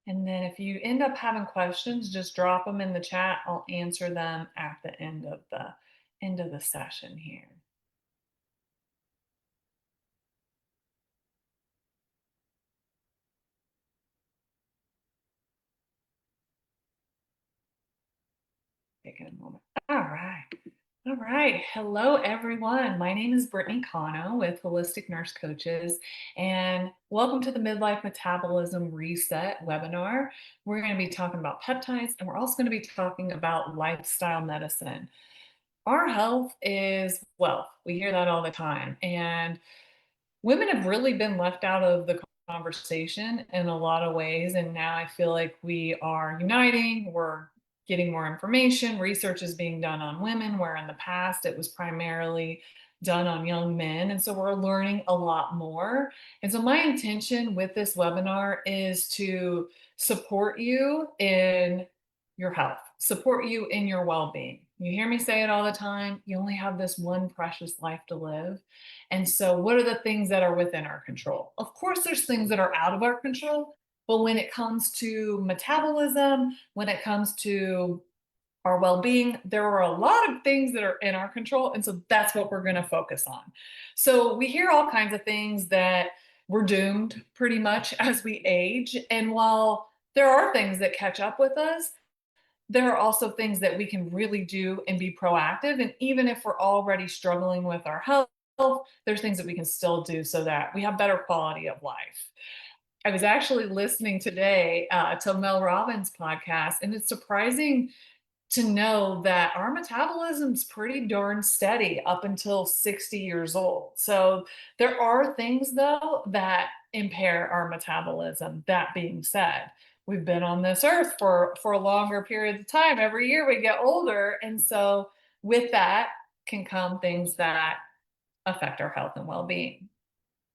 And then if you end up having questions, just drop them in the chat. I'll answer them at the end of the session here. Taking a moment. All right. All right. Hello, everyone. My name is Brittany Cano with Holistic Nurse Coaches, and welcome to the Midlife Metabolism Reset webinar. We're going to be talking about peptides, and we're also going to be talking about lifestyle medicine. Our health is wealth. We hear that all the time. And women have really been left out of the conversation in a lot of ways. And now I feel like we are uniting, we're getting more information. Research is being done on women, where in the past it was primarily done on young men. And so we're learning a lot more. And so my intention with this webinar is to support you in your health, support you in your well being. You hear me say it all the time. You only have this one precious life to live. And so, what are the things that are within our control? Of course, there's things that are out of our control. But when it comes to metabolism, when it comes to our well being, there are a lot of things that are in our control. And so, that's what we're going to focus on. So, we hear all kinds of things that we're doomed pretty much as we age. And while there are things that catch up with us, there are also things that we can really do and be proactive. And even if we're already struggling with our health, there's things that we can still do so that we have better quality of life. I was actually listening today to Mel Robbins' podcast, and it's surprising to know that our metabolism's pretty darn steady up until 60 years old. So there are things though that impair our metabolism. That being said, we've been on this earth for a longer period of time. Every year we get older. And so with that can come things that affect our health and well-being.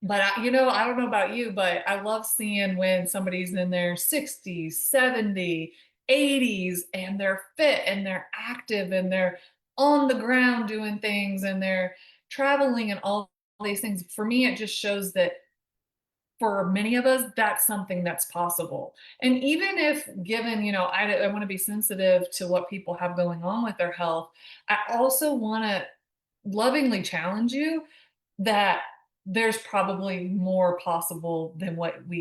But I don't know about you, but I love seeing when somebody's in their 60s, 70, 80s, and they're fit and they're active and they're on the ground doing things and they're traveling and all these things. For me, it just shows that for many of us, that's something that's possible. And even if given, I want to be sensitive to what people have going on with their health, I also want to lovingly challenge you that there's probably more possible than what we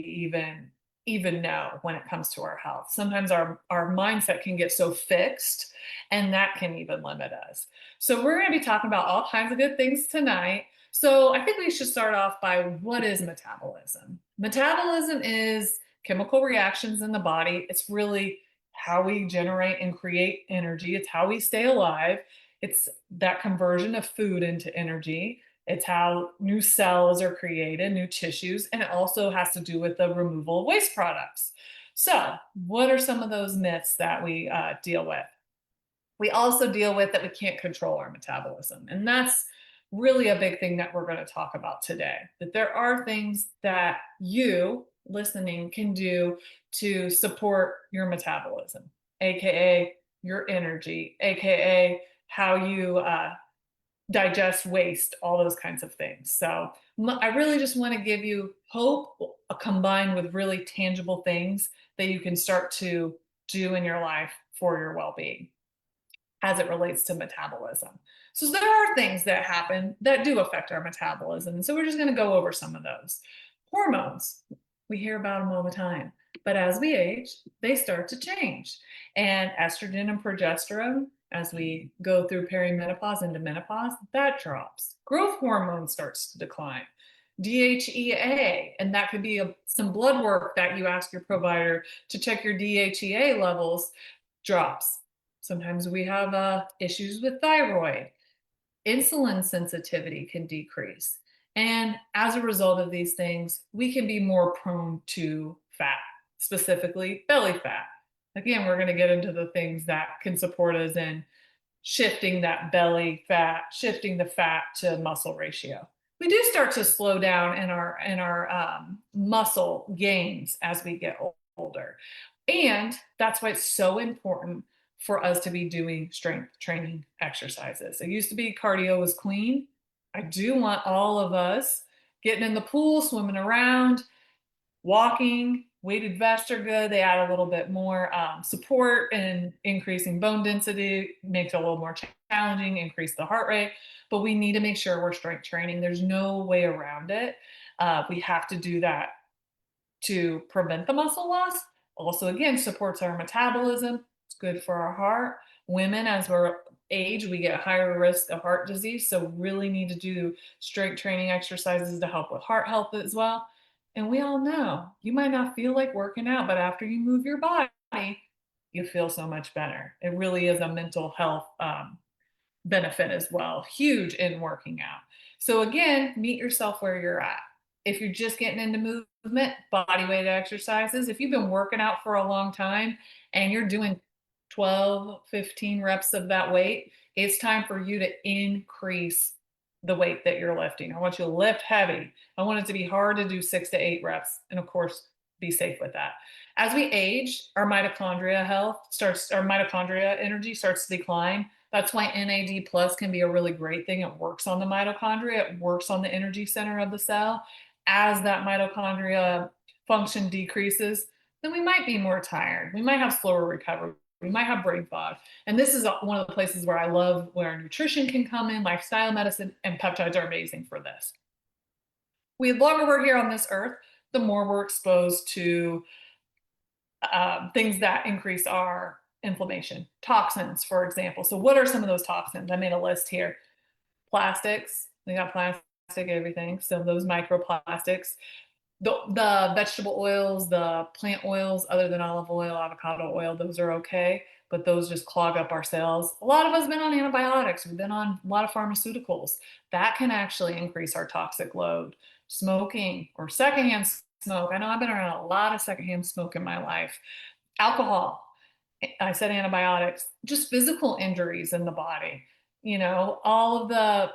even know when it comes to our health. Sometimes our mindset can get so fixed, and that can even limit us. So we're going to be talking about all kinds of good things tonight. So I think we should start off by, what is metabolism? Metabolism is chemical reactions in the body. It's really how we generate and create energy. It's how we stay alive. It's that conversion of food into energy. It's how new cells are created, new tissues, and it also has to do with the removal of waste products. So, what are some of those myths that we deal with? We also deal with that we can't control our metabolism. And that's really a big thing that we're going to talk about today. That there are things that you listening can do to support your metabolism, AKA your energy, AKA how you digest waste, all those kinds of things. So I really just want to give you hope combined with really tangible things that you can start to do in your life for your well-being as it relates to metabolism. So there are things that happen that do affect our metabolism. And so we're just going to go over some of those. Hormones, we hear about them all the time. But as we age, they start to change. And estrogen and progesterone, as we go through perimenopause into menopause, that drops. Growth hormone starts to decline. DHEA, and that could be some blood work that you ask your provider to check your DHEA levels, drops. Sometimes we have issues with thyroid. Insulin sensitivity can decrease. And as a result of these things, we can be more prone to fat, specifically belly fat. Again, we're going to get into the things that can support us in shifting that belly fat, shifting the fat to muscle ratio. We do start to slow down in our muscle gains as we get older. And that's why it's so important for us to be doing strength training exercises. It used to be cardio was queen. I do want all of us getting in the pool, swimming around, walking Weighted vests are good. They add a little bit more support and increasing bone density, makes it a little more challenging, increase the heart rate. But we need to make sure we're strength training. There's no way around it. We have to do that to prevent the muscle loss. Also, again, supports our metabolism. It's good for our heart. Women, as we're age, we get higher risk of heart disease. So, really need to do strength training exercises to help with heart health as well. And we all know you might not feel like working out, but after you move your body, you feel so much better. It really is a mental health benefit as well, huge in working out. So again, meet yourself where you're at. If you're just getting into movement, body weight exercises, if you've been working out for a long time and you're doing 12, 15 reps of that weight, it's time for you to increase the weight that you're lifting. I want you to lift heavy. I want it to be hard to do 6 to 8 reps. And of course, be safe with that. As we age, our mitochondria energy starts to decline. That's why NAD plus can be a really great thing. It works on the mitochondria, it works on the energy center of the cell. As that mitochondria function decreases, then we might be more tired. We might have slower recovery. We might have brain fog. And this is one of the places where I love where nutrition can come in, lifestyle medicine, and peptides are amazing for this. The longer we're here on this earth, the more we're exposed to things that increase our inflammation, toxins, for example. So, what are some of those toxins? I made a list here. Plastics, we got plastic, everything. So, those microplastics, the vegetable oils, the plant oils, other than olive oil, avocado oil, those are okay, but those just clog up our cells. A lot of us have been on antibiotics, we've been on a lot of pharmaceuticals. That can actually increase our toxic load. Smoking or secondhand smoke. I know I've been around a lot of secondhand smoke in my life. Alcohol. I said antibiotics, just physical injuries in the body. All of the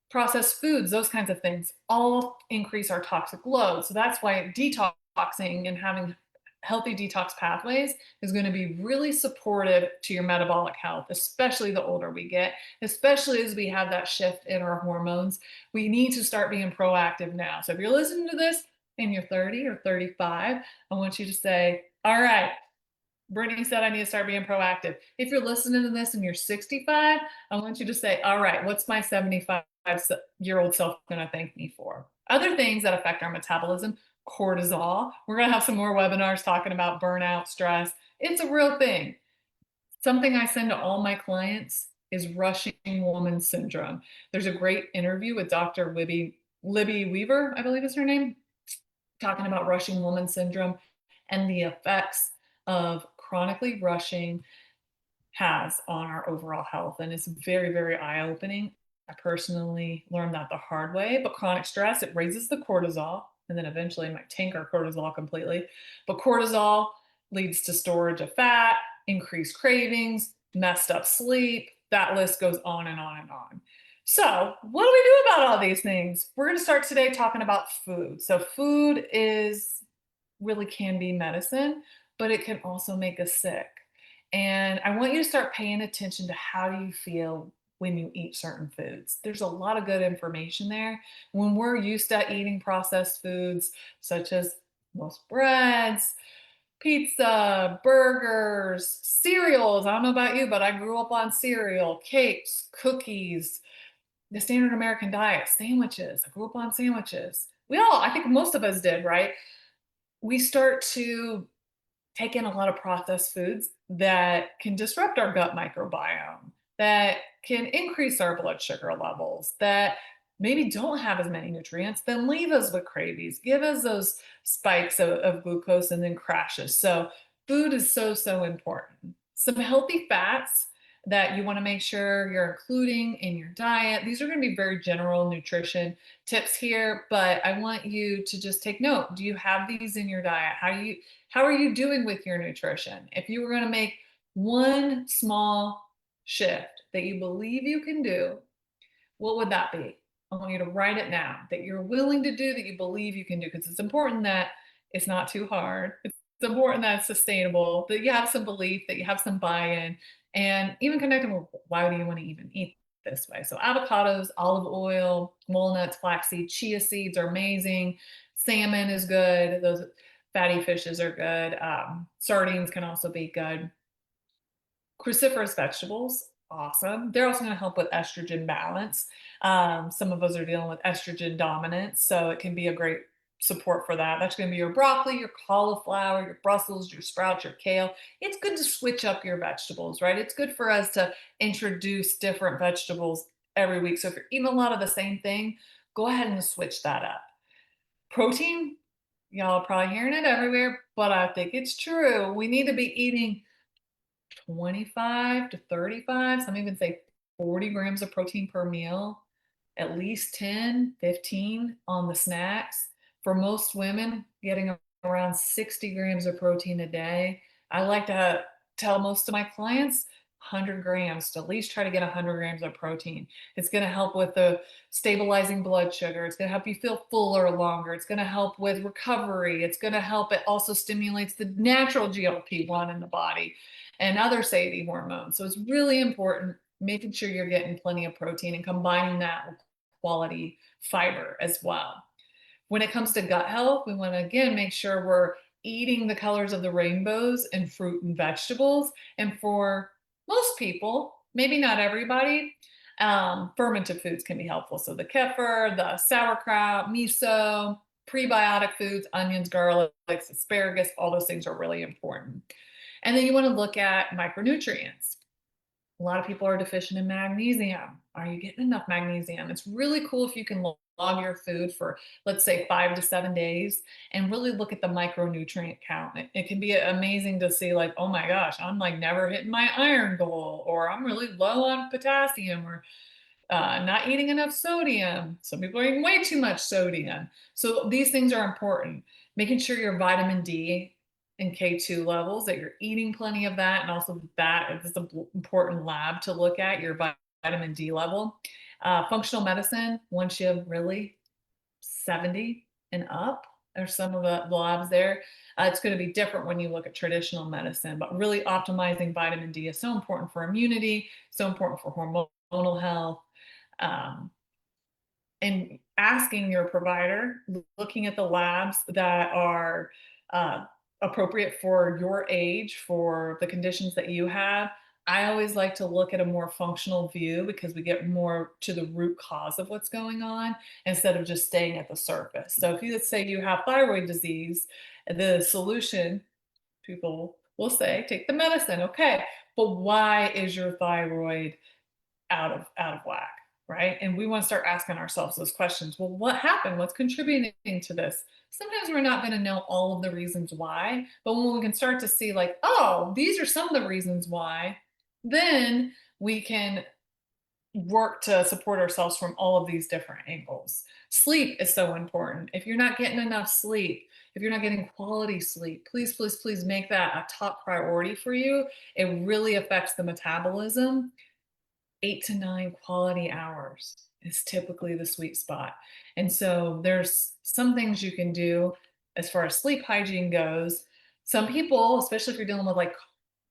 processed foods, those kinds of things, all increase our toxic load. So that's why detoxing and having healthy detox pathways is going to be really supportive to your metabolic health, especially the older we get, especially as we have that shift in our hormones. We need to start being proactive now. So if you're listening to this and you're 30 or 35, I want you to say, all right, Brittany said I need to start being proactive. If you're listening to this and you're 65, I want you to say, all right, what's my 75-year-old self going to thank me for? Other things that affect our metabolism, cortisol. We're going to have some more webinars talking about burnout, stress. It's a real thing. Something I send to all my clients is rushing woman syndrome. There's a great interview with Dr. Libby Weaver, I believe is her name, talking about rushing woman syndrome and the effects of chronically rushing has on our overall health. And it's very, very eye opening. I personally learned that the hard way, but chronic stress, it raises the cortisol and then eventually might tank our cortisol completely. But cortisol leads to storage of fat, increased cravings, messed up sleep. That list goes on and on and on. So, what do we do about all these things? We're going to start today talking about food. So, food is really can be medicine, but it can also make us sick. And I want you to start paying attention to how do you feel when you eat certain foods. There's a lot of good information there. When we're used to eating processed foods such as most breads, pizza, burgers, cereals. I don't know about you, but I grew up on cereal, cakes, cookies, the standard American diet, sandwiches. I grew up on sandwiches. I think most of us did, right? We start to take in a lot of processed foods that can disrupt our gut microbiome, that can increase our blood sugar levels, that maybe don't have as many nutrients, then leave us with cravings, give us those spikes of glucose and then crashes. So, food is so, so important. Some healthy fats that you want to make sure you're including in your diet. These are going to be very general nutrition tips here, but I want you to just take note. Do you have these in your diet? How are you doing with your nutrition? If you were going to make one small shift that you believe you can do, what would that be? I want you to write it down that you're willing to do, that you believe you can do, because it's important that it's not too hard. It's important that it's sustainable, that you have some belief, that you have some buy-in, and even connecting with why do you want to even eat this way. So avocados, olive oil, walnuts, flaxseed, chia seeds are amazing. Salmon is good. Those Fatty fishes are good. Sardines can also be good. Cruciferous vegetables, awesome. They're also going to help with estrogen balance. Some of us are dealing with estrogen dominance, so it can be a great support for that. That's going to be your broccoli, your cauliflower, your Brussels, your sprouts, your kale. It's good to switch up your vegetables, right? It's good for us to introduce different vegetables every week. So if you're eating a lot of the same thing, go ahead and switch that up. Protein, y'all are probably hearing it everywhere, but I think it's true. We need to be eating 25 to 35, some even say 40 grams of protein per meal, at least 10, 15 on the snacks. For most women, getting around 60 grams of protein a day. I like to tell most of my clients 100 grams to at least try to get 100 grams of protein. It's going to help with the stabilizing blood sugar. It's going to help you feel fuller longer. It's going to help with recovery. It's going to help. It also stimulates the natural GLP-1 in the body and other satiety hormones. So it's really important making sure you're getting plenty of protein and combining that with quality fiber as well. When it comes to gut health, we want to again make sure we're eating the colors of the rainbows in fruit and vegetables. And for most people, maybe not everybody, fermented foods can be helpful. So the kefir, the sauerkraut, miso, prebiotic foods, onions, garlic, asparagus, all those things are really important. And then you want to look at micronutrients. A lot of people are deficient in magnesium. Are you getting enough magnesium? It's really cool if you can log your food for, let's say, 5 to 7 days and really look at the micronutrient count. It can be amazing to see, like, oh my gosh, I'm like never hitting my iron goal, or I'm really low on potassium, or not eating enough sodium. Some people are eating way too much sodium. So these things are important. Making sure your vitamin D and K2 levels, that you're eating plenty of that. And also that is an important lab to look at, your vitamin D level. Functional medicine, once you really 70 and up, are some of the labs there. It's going to be different when you look at traditional medicine, but really optimizing vitamin D is so important for immunity, so important for hormonal health. Um, and asking your provider, looking at the labs that are uh, appropriate for your age, for the conditions that you have. I always like to look at a more functional view because we get more to the root cause of what's going on instead of just staying at the surface. So if you, let's say you have thyroid disease, the solution, people will say, take the medicine. Okay, but why is your thyroid out of whack, right? And we want to start asking ourselves those questions. Well, what happened? What's contributing to this? Sometimes we're not going to know all of the reasons why, but when we can start to see, like, oh, these are some of the reasons why, then we can work to support ourselves from all of these different angles. Sleep is so important. If you're not getting enough sleep, if you're not getting quality sleep, please, please, please make that a top priority for you. It really affects the metabolism. 8 to 9 quality hours is typically the sweet spot. And so there's some things you can do as far as sleep hygiene goes. Some people, especially if you're dealing with like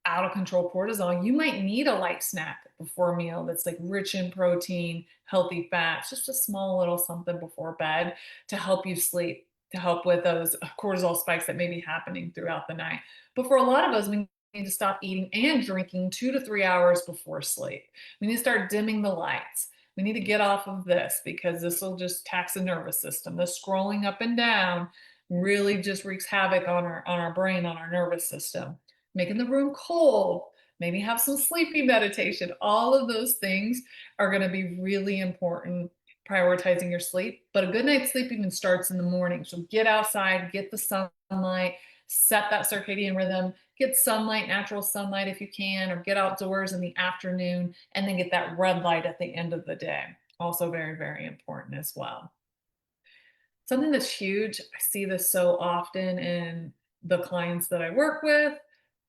out of control cortisol, you might need a light snack before a meal that's like rich in protein, healthy fats, just a small little something before bed to help you sleep, to help with those cortisol spikes that may be happening throughout the night. But for a lot of us, we need to stop eating and drinking 2 to 3 hours before sleep. We need to start dimming the lights. We need to get off of this because this will just tax the nervous system. The scrolling up and down really just wreaks havoc on our brain, on our nervous system. Making the room cold, maybe have some sleepy meditation. All of those things are going to be really important, prioritizing your sleep. But a good night's sleep even starts in the morning. So get outside, get the sunlight, set that circadian rhythm, get sunlight, natural sunlight if you can, or get outdoors in the afternoon, and then get that red light at the end of the day. Also very, very important as well. Something that's huge, I see this so often in the clients that I work with,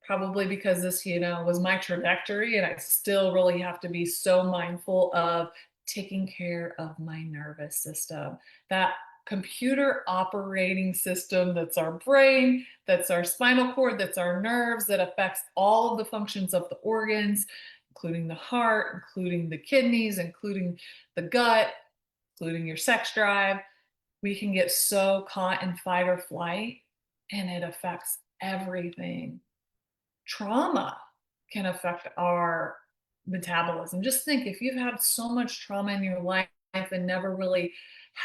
probably because this, was my trajectory, and I still really have to be so mindful of taking care of my nervous system. That computer operating system that's our brain, that's our spinal cord, that's our nerves, that affects all of the functions of the organs, including the heart, including the kidneys, including the gut, including your sex drive. We can get so caught in fight or flight and it affects everything. Trauma can affect our metabolism. Just think if you've had so much trauma in your life and never really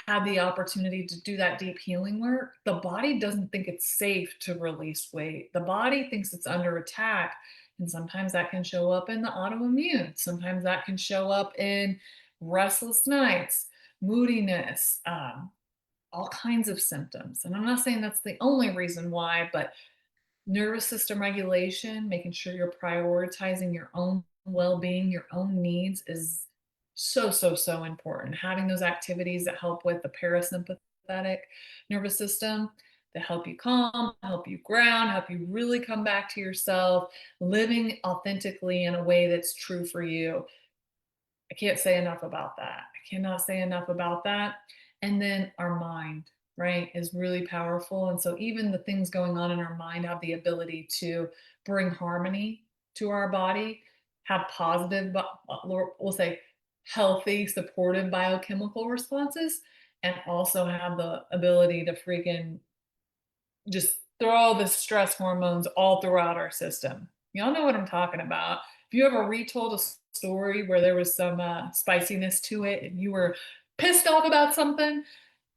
had the opportunity to do that deep healing work, the body doesn't think it's safe to release weight. The body thinks it's under attack. And sometimes that can show up in the autoimmune. Sometimes that can show up in restless nights, moodiness, all kinds of symptoms. And I'm not saying that's the only reason why, but nervous system regulation, making sure you're prioritizing your own well-being, your own needs is so, so, so important. Having those activities that help with the parasympathetic nervous system that help you calm, help you ground, help you really come back to yourself, living authentically in a way that's true for you. I can't say enough about that. I cannot say enough about that. And then our mind, right, is really powerful. And so even the things going on in our mind have the ability to bring harmony to our body, have positive, we'll say healthy, supportive biochemical responses, and also have the ability to freaking just throw the stress hormones all throughout our system. Y'all know what I'm talking about. If you ever retold a story where there was some spiciness to it and you were pissed off about something,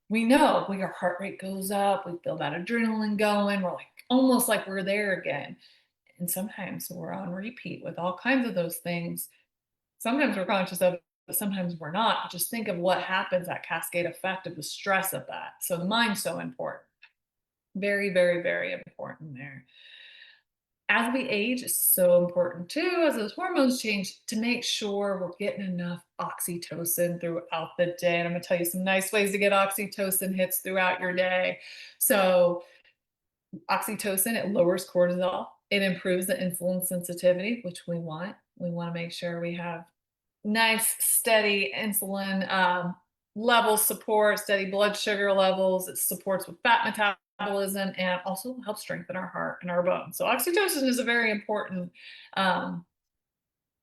we know when our heart rate goes up, we feel that adrenaline going, we're like almost like we're there again. And sometimes we're on repeat with all kinds of those things. Sometimes we're conscious of it, but sometimes we're not. Just think of what happens, that cascade effect of the stress of that. So the mind's so important. Very, very, very important there. As we age, it's so important too, as those hormones change, to make sure we're getting enough oxytocin throughout the day. And I'm going to tell you some nice ways to get oxytocin hits throughout your day. So, oxytocin, it lowers cortisol, it improves the insulin sensitivity, which we want. We want to make sure we have nice, steady insulin level support, steady blood sugar levels. It supports with fat metabolism and also helps strengthen our heart and our bones. So oxytocin is a very important um,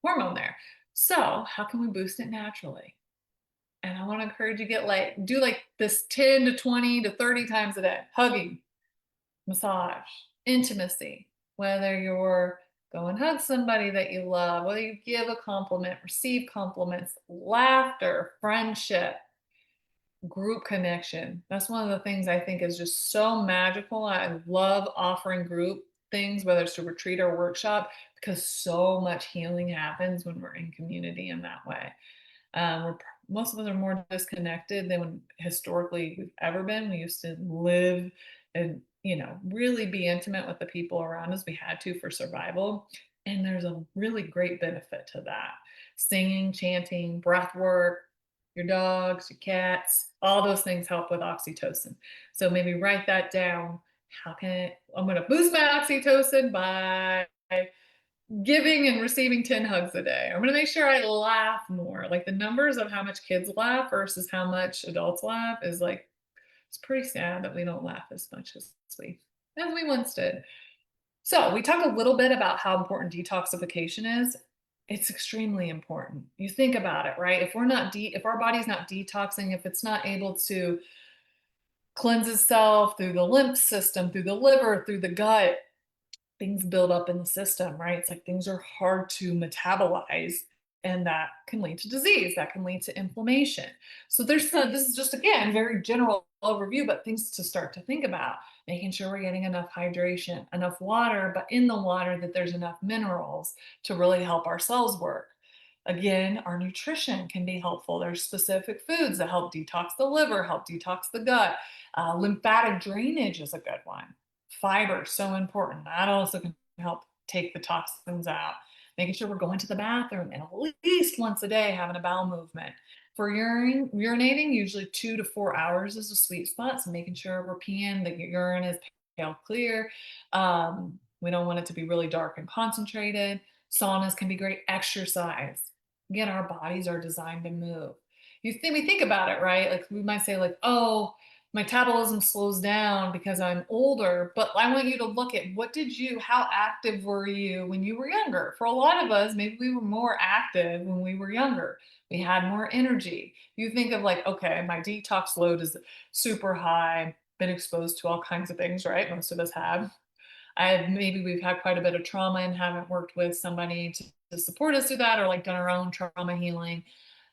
hormone there. So how can we boost it naturally? And I want to encourage you to do like this 10 to 20 to 30 times a day. Hugging, massage, intimacy, whether you're go and hug somebody that you love, whether you give a compliment, receive compliments, laughter, friendship, group connection. That's one of the things I think is just so magical. I love offering group things, whether it's a retreat or workshop, because so much healing happens when we're in community in that way. Most of us are more disconnected than when historically we've ever been. We used to live and really be intimate with the people around us. We had to for survival, and there's a really great benefit to that. Singing, chanting, breath work, your dogs, your cats, all those things help with oxytocin. So maybe write that down. I'm going to boost my oxytocin by giving and receiving 10 hugs a day. I'm going to make sure I laugh more. Like the numbers of how much kids laugh versus how much adults laugh is like, it's pretty sad that we don't laugh as much as we once did. So we talked a little bit about how important detoxification is. It's extremely important. You think about it, right? If our body's not detoxing, if it's not able to cleanse itself through the lymph system, through the liver, through the gut, things build up in the system, right? It's like things are hard to metabolize, and that can lead to disease, that can lead to inflammation. So this is just again very general overview, but things to start to think about. Making sure we're getting enough hydration, enough water, but in the water that there's enough minerals to really help our cells work. Again, our nutrition can be helpful. There's specific foods that help detox the liver, help detox the gut. Lymphatic drainage is a good one. Fiber, so important. That also can help take the toxins out. Making sure we're going to the bathroom and at least once a day having a bowel movement. For urinating, usually 2 to 4 hours is a sweet spot. So making sure we're peeing, the urine is pale clear. We don't want it to be really dark and concentrated. Saunas can be great. Exercise. Again, our bodies are designed to move. We think about it, right? Like we might say, like, oh, metabolism slows down because I'm older, but I want you to look at how active were you when you were younger? For a lot of us, maybe we were more active when we were younger. We had more energy. You think of like, okay, my detox load is super high. been exposed to all kinds of things, right? Most of us have. Maybe we've had quite a bit of trauma and haven't worked with somebody to support us through that, or like done our own trauma healing.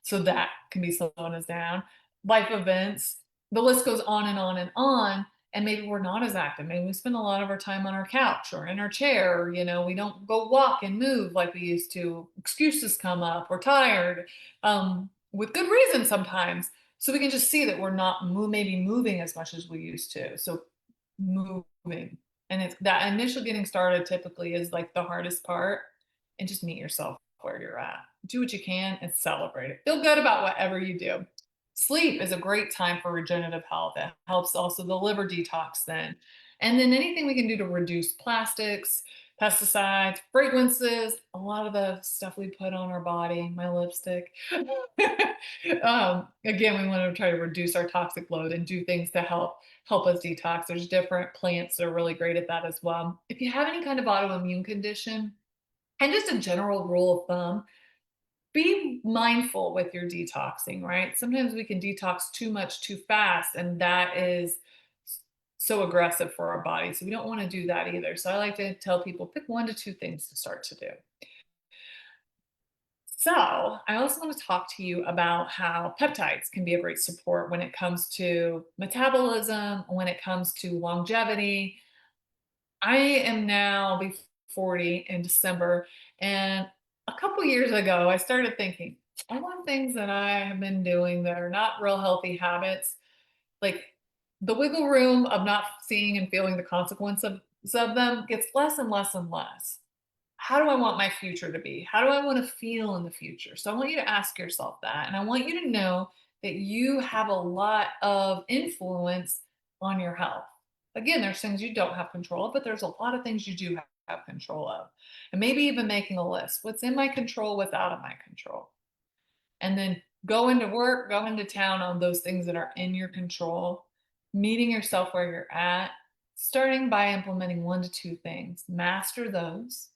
So that can be slowing us down. Life events, the list goes on and on and on. And maybe we're not as active. Maybe we spend a lot of our time on our couch or in our chair. Or, we don't go walk and move like we used to. Excuses come up. We're tired, with good reason sometimes. So we can just see that we're not maybe moving as much as we used to. So moving, and it's that initial getting started typically is like the hardest part. And just meet yourself where you're at. Do what you can and celebrate it. Feel good about whatever you do. Sleep is a great time for regenerative health. It helps also the liver detox then. And then anything we can do to reduce plastics, pesticides, fragrances, a lot of the stuff we put on our body, my lipstick. Again, we want to try to reduce our toxic load and do things to help us detox. There's different plants that are really great at that as well. If you have any kind of autoimmune condition, and just a general rule of thumb, be mindful with your detoxing, right? Sometimes we can detox too much too fast, and that is so aggressive for our body. So we don't want to do that either. So I like to tell people pick 1 to 2 things to start to do. So, I also want to talk to you about how peptides can be a great support when it comes to metabolism, when it comes to longevity. I am now be 40 in December, and a couple years ago, I started thinking, I want things that I have been doing that are not real healthy habits, like the wiggle room of not seeing and feeling the consequence of them gets less and less and less. How do I want my future to be? How do I want to feel in the future? So I want you to ask yourself that. And I want you to know that you have a lot of influence on your health. Again, there's things you don't have control of, but there's a lot of things you do have control of. And maybe even making a list. What's in my control, what's out of my control? And then go into work, go into town on those things that are in your control, meeting yourself where you're at, starting by implementing 1 to 2 things. Master those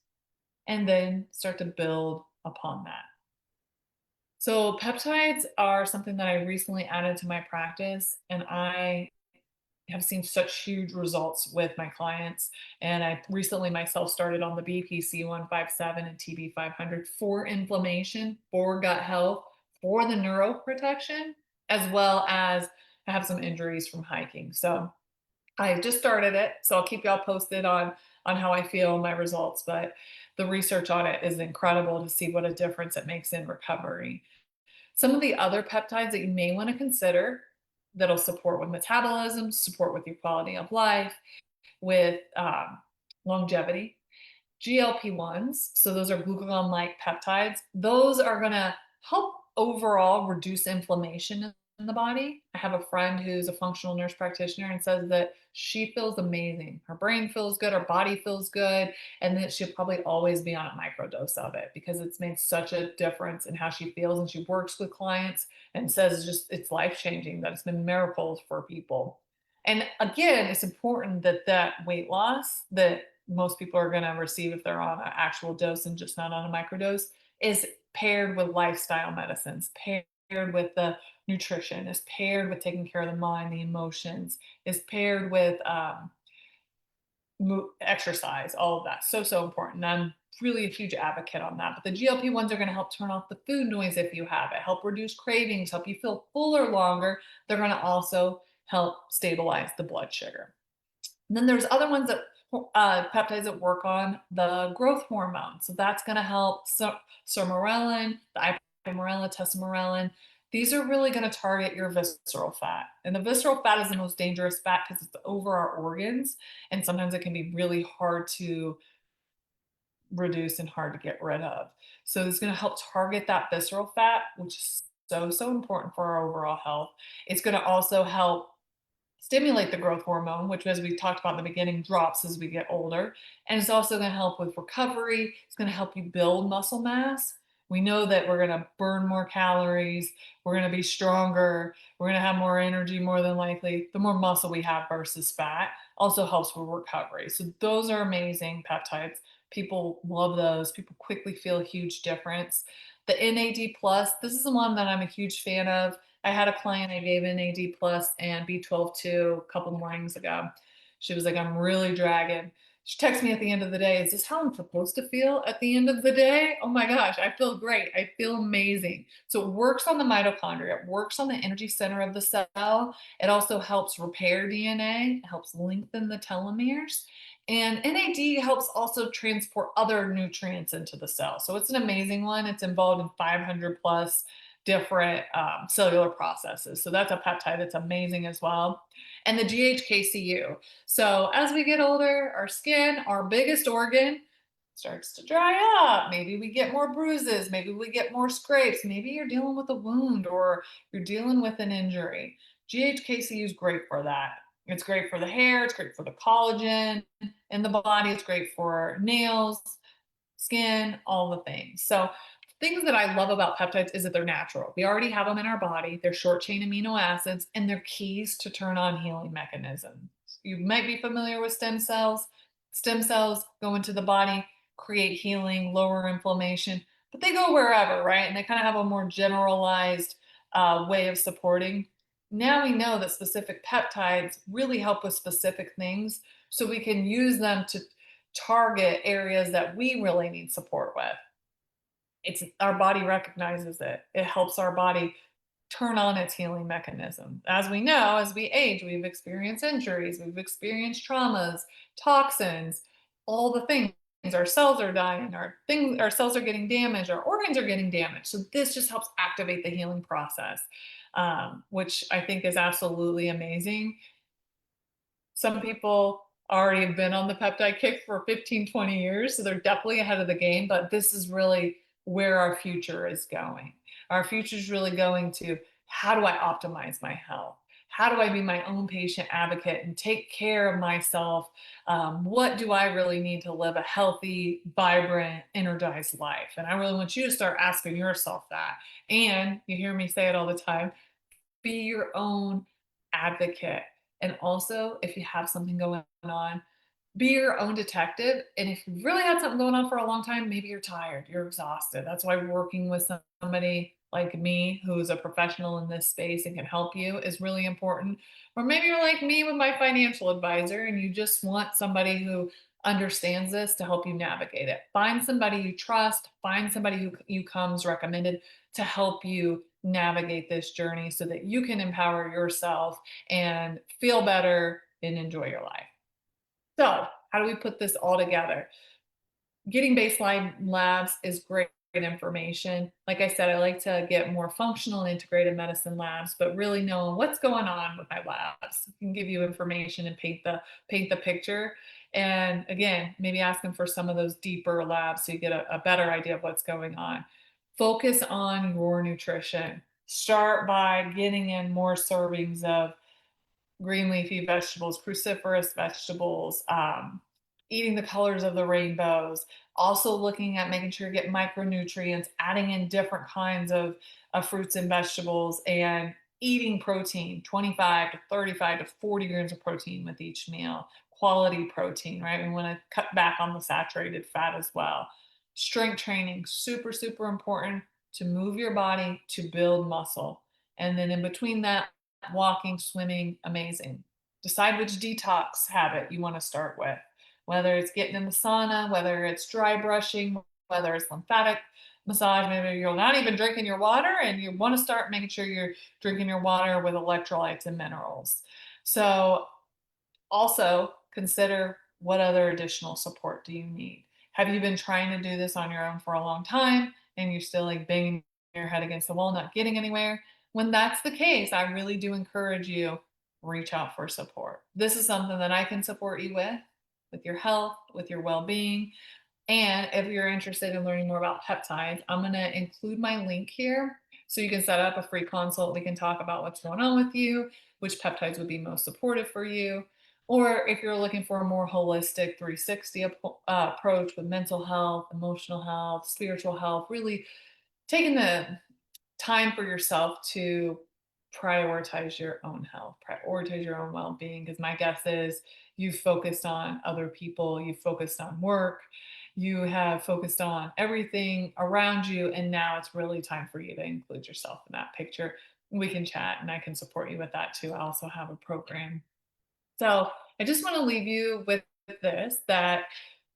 and then start to build upon that. So, peptides are something that I recently added to my practice, and I have seen such huge results with my clients. And I recently myself started on the BPC 157 and TB 500 for inflammation, for gut health, for the neuroprotection, as well as I have some injuries from hiking. So, I just started it, so I'll keep y'all posted on how I feel and my results, but the research on it is incredible to see what a difference it makes in recovery. Some of the other peptides that you may want to consider that'll support with metabolism, support with your quality of life, with longevity. GLP-1s, so those are glucagon-like peptides. Those are going to help overall reduce inflammation in the body. I have a friend who's a functional nurse practitioner and says that she feels amazing. Her brain feels good, her body feels good, and that she'll probably always be on a microdose of it because it's made such a difference in how she feels. And she works with clients and says it's life-changing, that it's been miracles for people. And again, it's important that that weight loss that most people are going to receive if they're on an actual dose and just not on a microdose is paired with lifestyle medicines, paired with the nutrition, is paired with taking care of the mind, the emotions, is paired with exercise, all of that. So, so important. I'm really a huge advocate on that. But the GLP-1s are going to help turn off the food noise if you have it, help reduce cravings, help you feel fuller longer. They're going to also help stabilize the blood sugar. And then there's other ones that peptides that work on the growth hormone. So that's going to help sermorelin, the ipamorelin, tesamorelin. These are really going to target your visceral fat. And the visceral fat is the most dangerous fat because it's over our organs. And sometimes it can be really hard to reduce and hard to get rid of. So it's going to help target that visceral fat, which is so, so important for our overall health. It's going to also help stimulate the growth hormone, which, as we talked about in the beginning, drops as we get older. And it's also going to help with recovery. It's going to help you build muscle mass. We know that we're going to burn more calories. We're going to be stronger. We're going to have more energy, more than likely. The more muscle we have versus fat also helps with recovery. So those are amazing peptides. People love those. People quickly feel a huge difference. The NAD plus, this is the one that I'm a huge fan of. I had a client I gave NAD plus and B12 to a couple mornings ago. She was like, I'm really dragging. She texted me at the end of the day, is this how I'm supposed to feel at the end of the day? Oh my gosh, I feel great. I feel amazing. So it works on the mitochondria, it works on the energy center of the cell. It also helps repair DNA, it helps lengthen the telomeres. And NAD helps also transport other nutrients into the cell. So it's an amazing one. It's involved in 500 plus different cellular processes. So that's a peptide that's amazing as well. And the GHKCU. So as we get older, our skin, our biggest organ, starts to dry up. Maybe we get more bruises. Maybe we get more scrapes. Maybe you're dealing with a wound or you're dealing with an injury. GHKCU is great for that. It's great for the hair. It's great for the collagen in the body. It's great for nails, skin, all the things. So, things that I love about peptides is that they're natural. We already have them in our body. They're short chain amino acids and they're keys to turn on healing mechanisms. You might be familiar with stem cells. Stem cells go into the body, create healing, lower inflammation, but they go wherever, right? And they kind of have a more generalized way of supporting. Now we know that specific peptides really help with specific things, so we can use them to target areas that we really need support with. It's our body recognizes it. It helps our body turn on its healing mechanism. As we know, as we age, we've experienced injuries, we've experienced traumas, toxins, all the things. Our cells are dying, our cells are getting damaged, our organs are getting damaged. So this just helps activate the healing process, which I think is absolutely amazing. Some people already have been on the peptide kick for 15, 20 years, so they're definitely ahead of the game, but this is really where our future is going. Our future is really going to, how do I optimize my health? How do I be my own patient advocate and take care of myself? What do I really need to live a healthy, vibrant, energized life? And I really want you to start asking yourself that. And you hear me say it all the time, be your own advocate. And also, if you have something going on, be your own detective. And if you've really had something going on for a long time, maybe you're tired, you're exhausted. That's why working with somebody like me who's a professional in this space and can help you is really important. Or maybe you're like me with my financial advisor and you just want somebody who understands this to help you navigate it. Find somebody you trust, find somebody who you comes recommended to help you navigate this journey so that you can empower yourself and feel better and enjoy your life. So, how do we put this all together? Getting baseline labs is great information. Like I said, I like to get more functional and integrated medicine labs, but really knowing what's going on with my labs can give you information and paint the picture. And again, maybe asking for some of those deeper labs so you get a better idea of what's going on. Focus on your nutrition. Start by getting in more servings of green leafy vegetables, cruciferous vegetables, eating the colors of the rainbows, also looking at making sure you get micronutrients, adding in different kinds of fruits and vegetables, and eating protein 25 to 35 to 40 grams of protein with each meal. Quality protein, right? We want to cut back on the saturated fat as well. Strength training, super, super important to move your body to build muscle. And then in between that, walking, swimming, amazing. Decide which detox habit you want to start with, whether it's getting in the sauna, whether it's dry brushing, whether it's lymphatic massage, maybe you're not even drinking your water and you want to start making sure you're drinking your water with electrolytes and minerals. So also, consider what other additional support do you need? Have you been trying to do this on your own for a long time and you're still like banging your head against the wall, not getting anywhere? When that's the case, I really do encourage you reach out for support. This is something that I can support you with your health, with your well-being, and if you're interested in learning more about peptides, I'm going to include my link here so you can set up a free consult. We can talk about what's going on with you, which peptides would be most supportive for you. Or if you're looking for a more holistic 360 approach with mental health, emotional health, spiritual health, really taking the time for yourself to prioritize your own health, prioritize your own well being. Because my guess is you've focused on other people, you've focused on work, you have focused on everything around you. And now it's really time for you to include yourself in that picture. we can chat and I can support you with that too. I also have a program. So I just want to leave you with this, that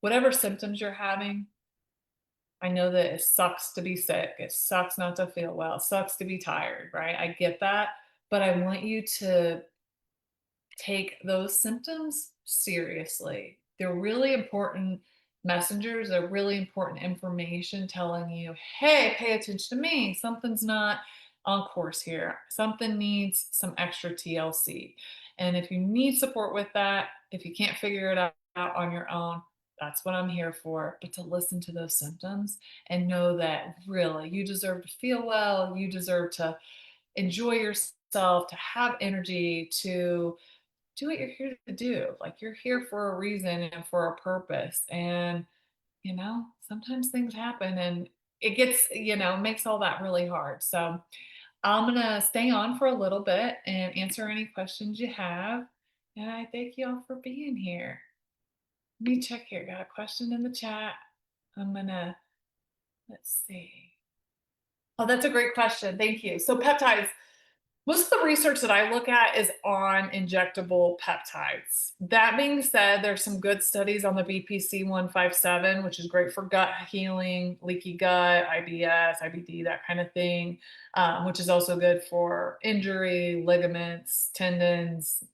whatever symptoms you're having, I know that it sucks to be sick. It sucks not to feel well. It sucks to be tired, right? I get that. But I want you to take those symptoms seriously. They're really important messengers. They're really important information telling you, hey, pay attention to me. Something's not on course here. Something needs some extra TLC. And if you need support with that, if you can't figure it out on your own, that's what I'm here for. But to listen to those symptoms and know that really you deserve to feel well, you deserve to enjoy yourself, to have energy, to do what you're here to do. Like you're here for a reason and for a purpose. And, sometimes things happen and it gets, makes all that really hard. So I'm going to stay on for a little bit and answer any questions you have. And I thank you all for being here. Let me check here. Got a question in the chat. I'm going to, let's see. Oh, that's a great question. Thank you. So, peptides. Most of the research that I look at is on injectable peptides. That being said, there's some good studies on the BPC 157, which is great for gut healing, leaky gut, IBS, IBD, that kind of thing, which is also good for injury, ligaments, tendons,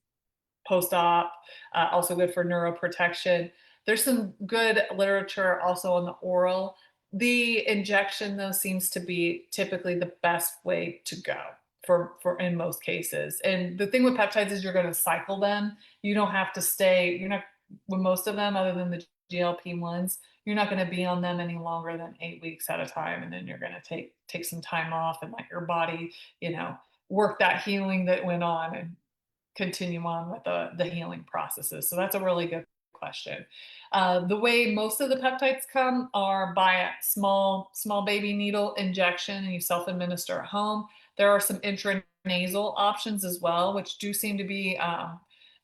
post-op, also good for neuroprotection. There's some good literature also on the oral. The injection, though, seems to be typically the best way to go for in most cases. And the thing with peptides is you're going to cycle them. You don't have to stay. You're not with most of them, other than the GLP ones. You're not going to be on them any longer than 8 weeks at a time, and then you're going to take some time off and let your body, work that healing that went on and continue on with the healing processes? So that's a really good question. The way most of the peptides come are by a small baby needle injection, and you self-administer at home. There are some intranasal options as well, which do seem to be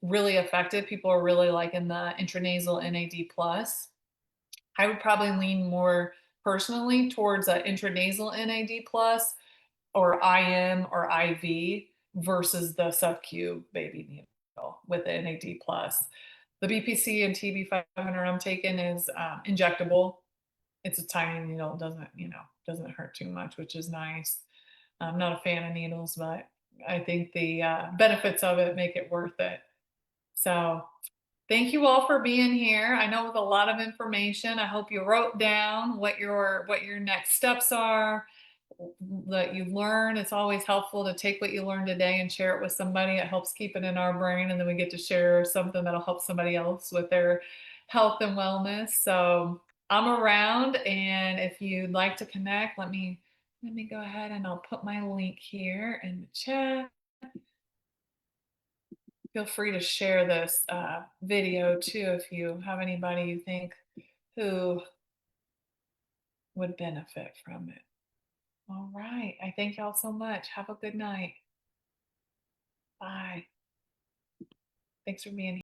really effective. People are really liking the intranasal NAD plus. I would probably lean more personally towards a intranasal NAD plus or IM or IV versus the sub-Q baby needle with the NAD plus. The BPC and TB 500 I'm taking is injectable. It's a tiny needle. It doesn't hurt too much, which is nice. I'm not a fan of needles, but I think the benefits of it make it worth it. So thank you all for being here. I know with a lot of information. I hope you wrote down what your next steps are, that you learn. It's always helpful to take what you learned today and share it with somebody. It helps keep it in our brain, and then we get to share something that'll help somebody else with their health and wellness. So I'm around, and if you'd like to connect, let me go ahead and I'll put my link here in the chat. Feel free to share this video too if you have anybody you think who would benefit from it. All right. I thank y'all so much. Have a good night. Bye. Thanks for being here.